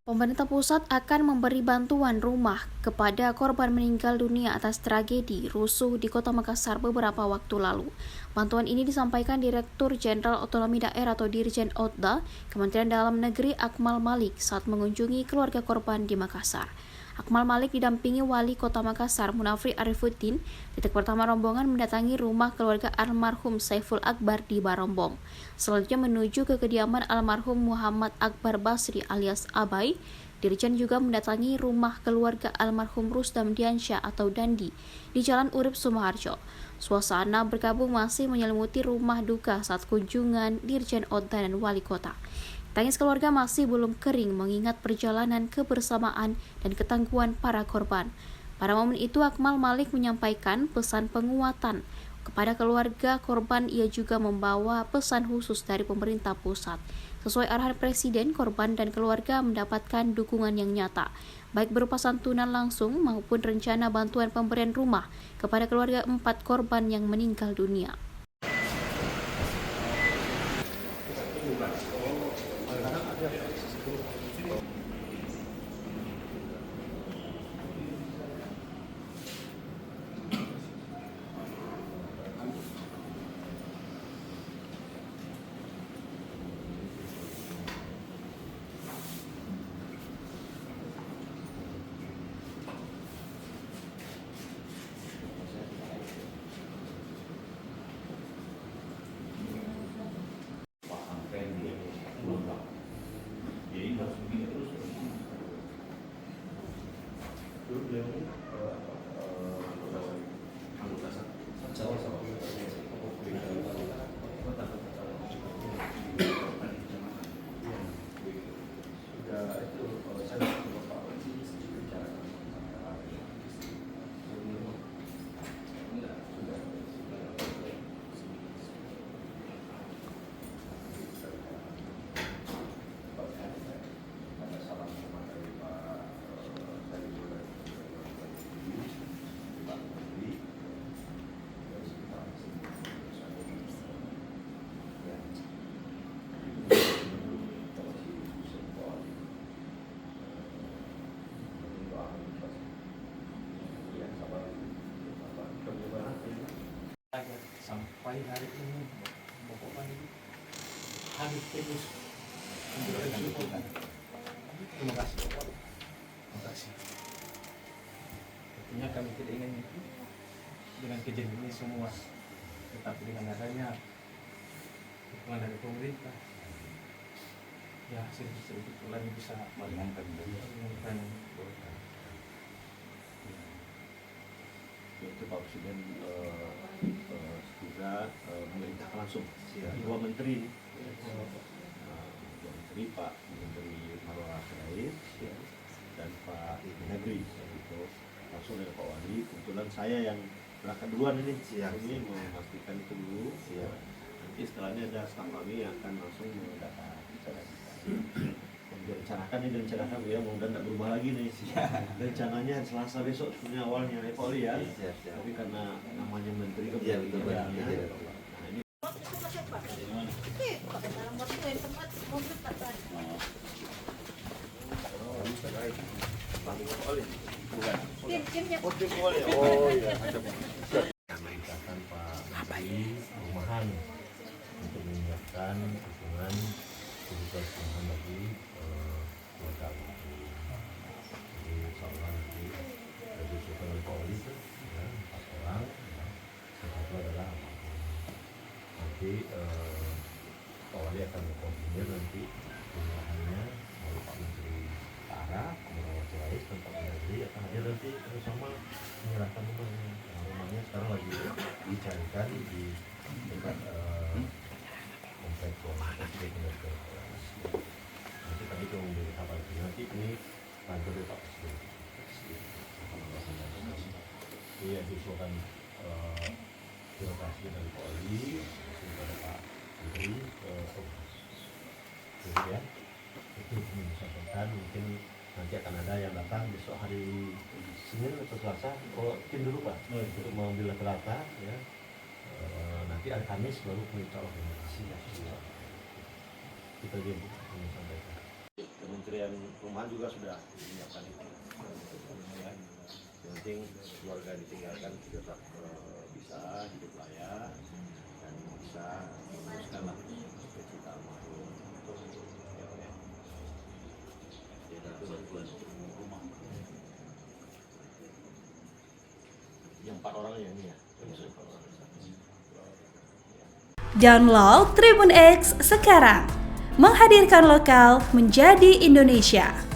Pemerintah pusat akan memberi bantuan rumah kepada korban meninggal dunia atas tragedi rusuh di Kota Makassar beberapa waktu lalu. Bantuan ini disampaikan Direktur Jenderal Otonomi Daerah atau Dirjen Otda, Kementerian Dalam Negeri Akmal Malik saat mengunjungi keluarga korban di Makassar. Akmal Malik didampingi Wali Kota Makassar Munafri Arifuddin. Titik pertama rombongan mendatangi rumah keluarga almarhum Saiful Akbar di Barombong. Selanjutnya menuju ke kediaman almarhum Muhammad Akbar Basri alias Abai. Dirjen juga mendatangi rumah keluarga almarhum Rusdam Diansyah atau Dandi di Jalan Urip Sumoharjo. Suasana berkabung masih menyelimuti rumah duka saat kunjungan Dirjen Otda dan Wali Kota. Tangis keluarga masih belum kering mengingat perjalanan kebersamaan dan ketangguhan para korban. Pada momen itu Akmal Malik menyampaikan pesan penguatan kepada keluarga korban. Ia juga membawa pesan khusus dari pemerintah pusat. Sesuai arahan Presiden, korban dan keluarga mendapatkan dukungan yang nyata, baik berupa santunan langsung maupun rencana bantuan pemberian rumah kepada keluarga 4 korban yang meninggal dunia. Sampai hari ini pokoknya habis terus. Terima kasih. Terima kasih. Tentunya kami tidak ingin dengan kejadian ini semua, tetapi dengan adanya dukungan dari pemerintah, ya sedikit lagi bisa meringankan. Yaitu Pak Presiden juga memerintahkan langsung dua menteri, Pak Menteri Marwah Rais dan Pak Negeri, itu langsung dari Pak Wali. Kebetulan saya yang berangkat duluan ini memastikan itu dulu. Nanti setelahnya ada staf kami yang akan langsung mendapat direncanakan ya, mudah-mudahan tidak berubah lagi nih. Rencananya Selasa besok sebenarnya awalnya Pak Wali ya. Tapi karena namanya menteri ini memerintahkan Pak Menteri Perumahan untuk menyiapkan dukungan kebutuhan bagi keluarga itu. Jadi insya Allah nanti diusulkan oleh Pak Wali itu ya, 4 orang, ya. Salah satu adalah nanti Pak Wali akan mengkoordinir nanti jumlahnya oleh Pak Menteri Daerah, Kementerian Rais dan Pak Menteri akan hadir nanti bersama menyerahkan rumahnya. Rumahnya sekarang lagi dicarikan di dekat komplek SD nanti kami cuma memberi kabar nanti ini kantor dari Pak Presiden. Iya diusulkan birokrasi dari Pak Wali kepada Pak Menteri jadi ya itu disampaikan. Mungkin nanti akan ada yang datang besok hari Senin atau Selasa. Kalau tim dulu Pak untuk mengambil data ya. Nanti hari Kamis baru kita lakukan kita dia sampaikan. Kementerian Perumahan juga sudah menyiapkan itu. Ya. Yang penting keluarga ditinggalkan tetap bisa hidup layak dan bisa meneruskanlah cita-cita almarhum. Ya, itu bantuan rumah. Yang 4 orang ini ya. Download Tribun X sekarang, menghadirkan lokal menjadi Indonesia.